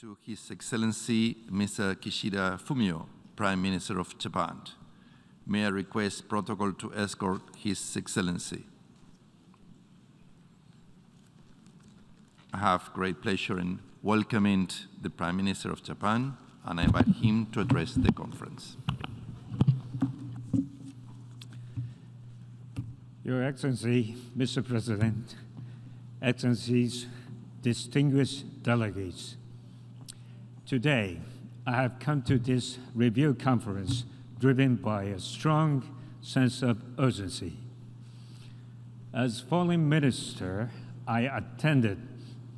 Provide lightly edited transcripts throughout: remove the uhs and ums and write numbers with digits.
To His Excellency Mr. Kishida Fumio, Prime Minister of Japan. May I request protocol to escort His Excellency. I have great pleasure in welcoming the Prime Minister of Japan, and I invite him to address the conference. Your Excellency, Mr. President, Excellencies, distinguished delegates, today, I have come to this review conference driven by a strong sense of urgency. As Foreign Minister, I attended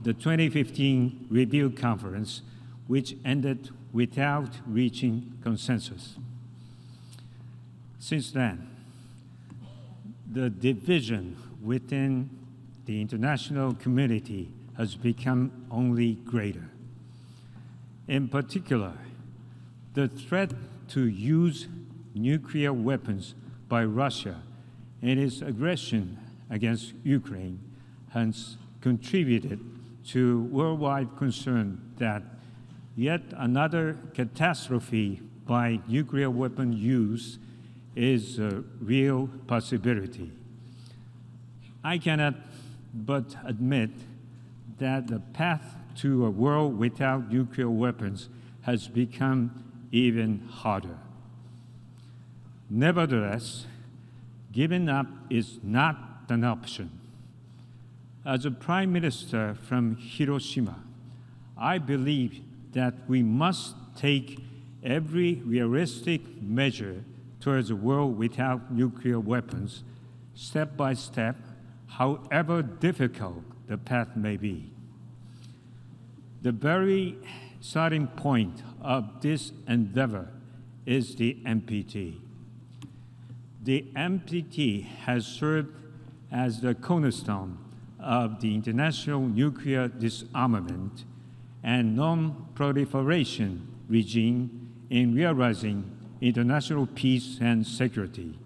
the 2015 review conference, which ended without reaching consensus. Since then, the division within the international community has become only greater. In particular, the threat to use nuclear weapons by Russia in its aggression against Ukraine has contributed to worldwide concern that yet another catastrophe by nuclear weapon use is a real possibility. I cannot but admit that the path to a world without nuclear weapons has become even harder. Nevertheless, giving up is not an option. As a Prime Minister from Hiroshima, I believe that we must take every realistic measure towards a world without nuclear weapons, step by step, however difficult the path may be. The very starting point of this endeavor is the NPT. The NPT has served as the cornerstone of the international nuclear disarmament and non-proliferation regime in realizing international peace and security.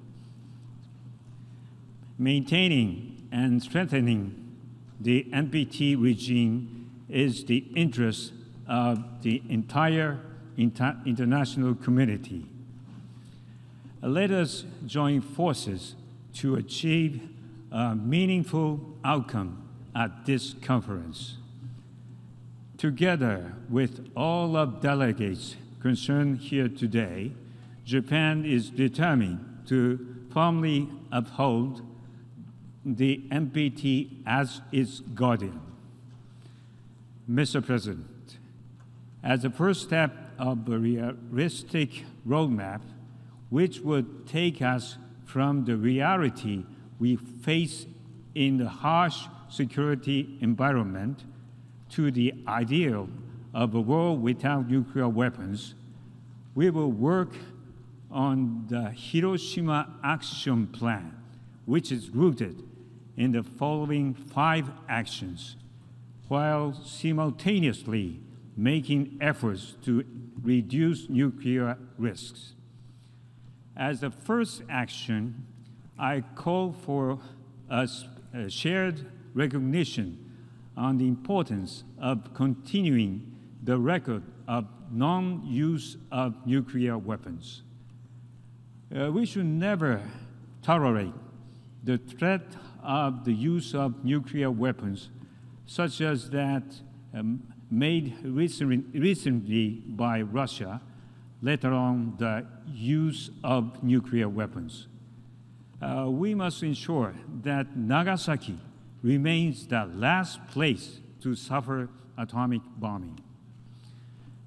Maintaining and strengthening the NPT regime is the interest of the entire international community. Let us join forces to achieve a meaningful outcome at this conference. Together with all of delegates concerned here today, Japan is determined to firmly uphold the NPT as its guardian. Mr. President, as a first step of a realistic roadmap, which would take us from the reality we face in the harsh security environment to the ideal of a world without nuclear weapons, we will work on the Hiroshima Action Plan, which is rooted in the following 5 actions, while simultaneously making efforts to reduce nuclear risks. As the first action, I call for a shared recognition on the importance of continuing the record of non-use of nuclear weapons. We should never tolerate the threat of the use of nuclear weapons, such as that made recently by Russia, let alone the use of nuclear weapons. We must ensure that Nagasaki remains the last place to suffer atomic bombing.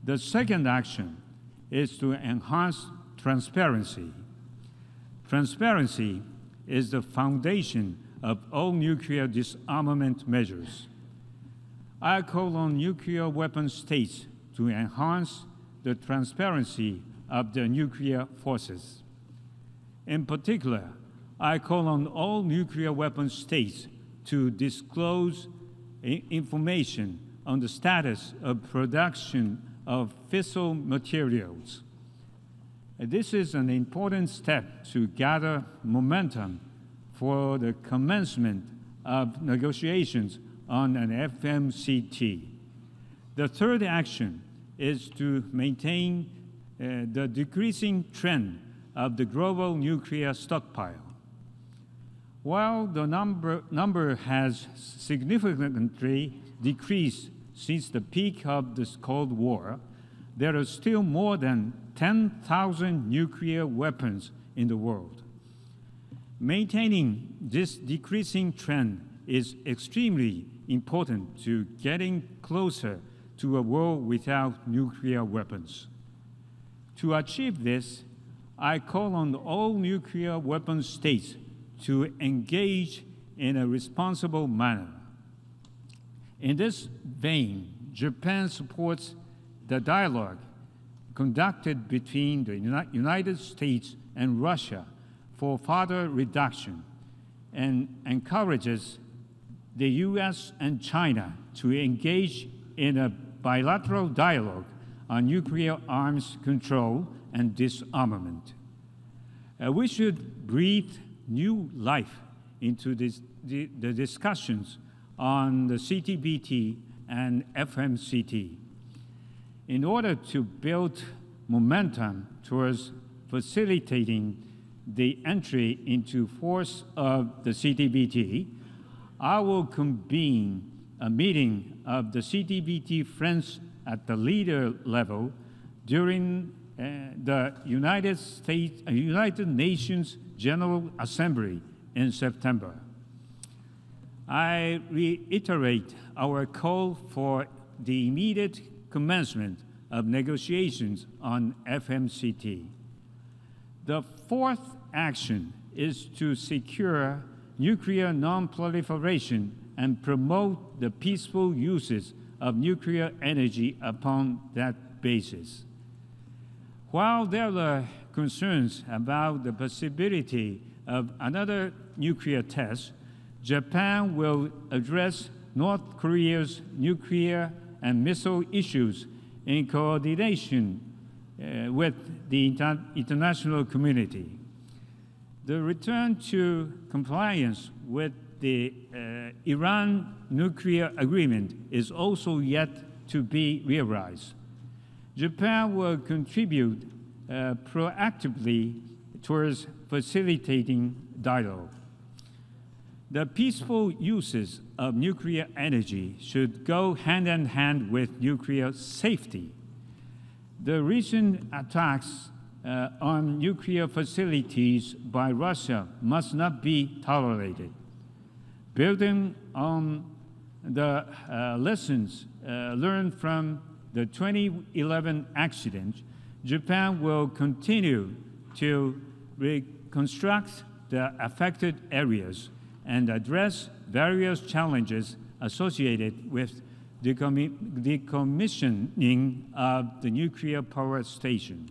The second action is to enhance transparency. Transparency is the foundation of all nuclear disarmament measures. I call on nuclear weapon states to enhance the transparency of their nuclear forces. In particular, I call on all nuclear weapon states to disclose information on the status of production of fissile materials. This is an important step to gather momentum for the commencement of negotiations on an FMCT. The third action is to maintain the decreasing trend of the global nuclear stockpile. While the number has significantly decreased since the peak of this Cold War, there are still more than 10,000 nuclear weapons in the world. Maintaining this decreasing trend is extremely important to getting closer to a world without nuclear weapons. To achieve this, I call on all nuclear weapon states to engage in a responsible manner. In this vein, Japan supports the dialogue conducted between the United States and Russia for further reduction and encourages the U.S. and China to engage in a bilateral dialogue on nuclear arms control and disarmament. We should breathe new life into the discussions on the CTBT and FMCT. In order to build momentum towards facilitating the entry into force of the CTBT, I will convene a meeting of the CTBT Friends at the leader level during the United Nations General Assembly in September. I reiterate our call for the immediate commencement of negotiations on FMCT. The fourth action is to secure nuclear non-proliferation and promote the peaceful uses of nuclear energy upon that basis. While there are concerns about the possibility of another nuclear test, Japan will address North Korea's nuclear and missile issues in coordination with the international community. The return to compliance with the Iran nuclear agreement is also yet to be realized. Japan will contribute proactively towards facilitating dialogue. The peaceful uses of nuclear energy should go hand in hand with nuclear safety. The recent attacks on nuclear facilities by Russia must not be tolerated. Building on the lessons learned from the 2011 accident, Japan will continue to reconstruct the affected areas and address various challenges associated with the decommissioning of the nuclear power station.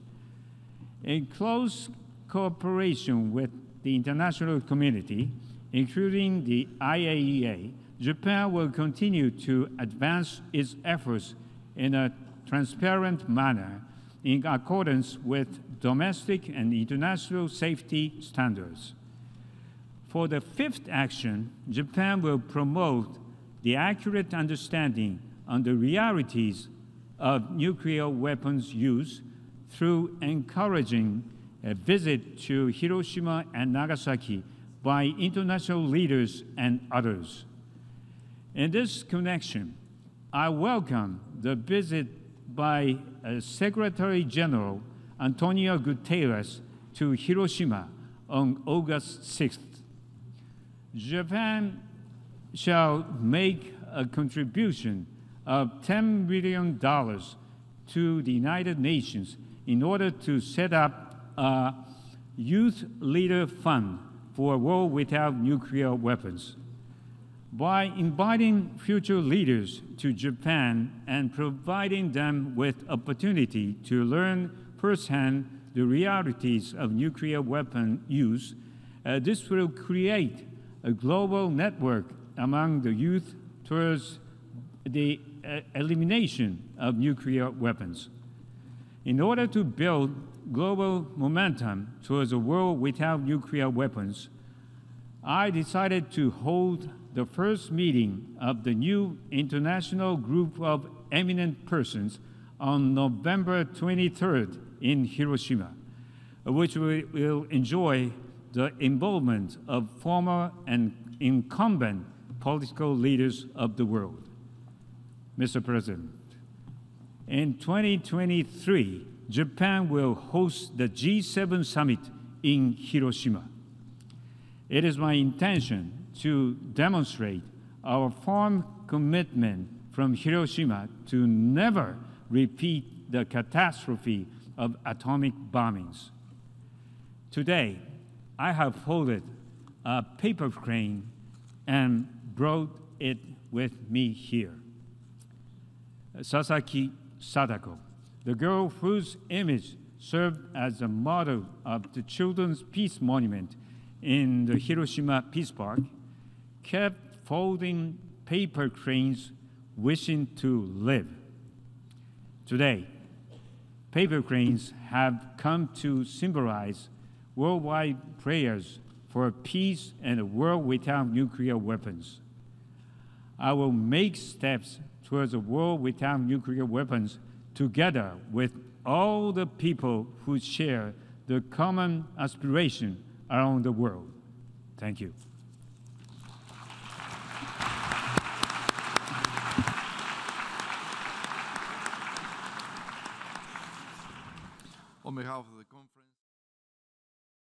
In close cooperation with the international community, including the IAEA, Japan will continue to advance its efforts in a transparent manner in accordance with domestic and international safety standards. For the fifth action, Japan will promote the accurate understanding on the realities of nuclear weapons use through encouraging a visit to Hiroshima and Nagasaki by international leaders and others. In this connection, I welcome the visit by Secretary General Antonio Guterres to Hiroshima on August 6th. Japan shall make a contribution of $10 million to the United Nations in order to set up a Youth Leader Fund for a world without nuclear weapons. By inviting future leaders to Japan and providing them with opportunity to learn firsthand the realities of nuclear weapon use, this will create a global network among the youth towards the elimination of nuclear weapons. In order to build global momentum towards a world without nuclear weapons, I decided to hold the first meeting of the new International Group of eminent persons on November 23rd in Hiroshima, which will enjoy the involvement of former and incumbent political leaders of the world. Mr. President, in 2023, Japan will host the G7 summit in Hiroshima. It is my intention to demonstrate our firm commitment from Hiroshima to never repeat the catastrophe of atomic bombings. Today, I have folded a paper crane and brought it with me here. Sasaki Sadako, the girl whose image served as a model of the Children's Peace Monument in the Hiroshima Peace Park, kept folding paper cranes wishing to live. Today, paper cranes have come to symbolize worldwide prayers for peace and a world without nuclear weapons. I will make steps towards a world without nuclear weapons together with all the people who share the common aspiration around the world. Thank you.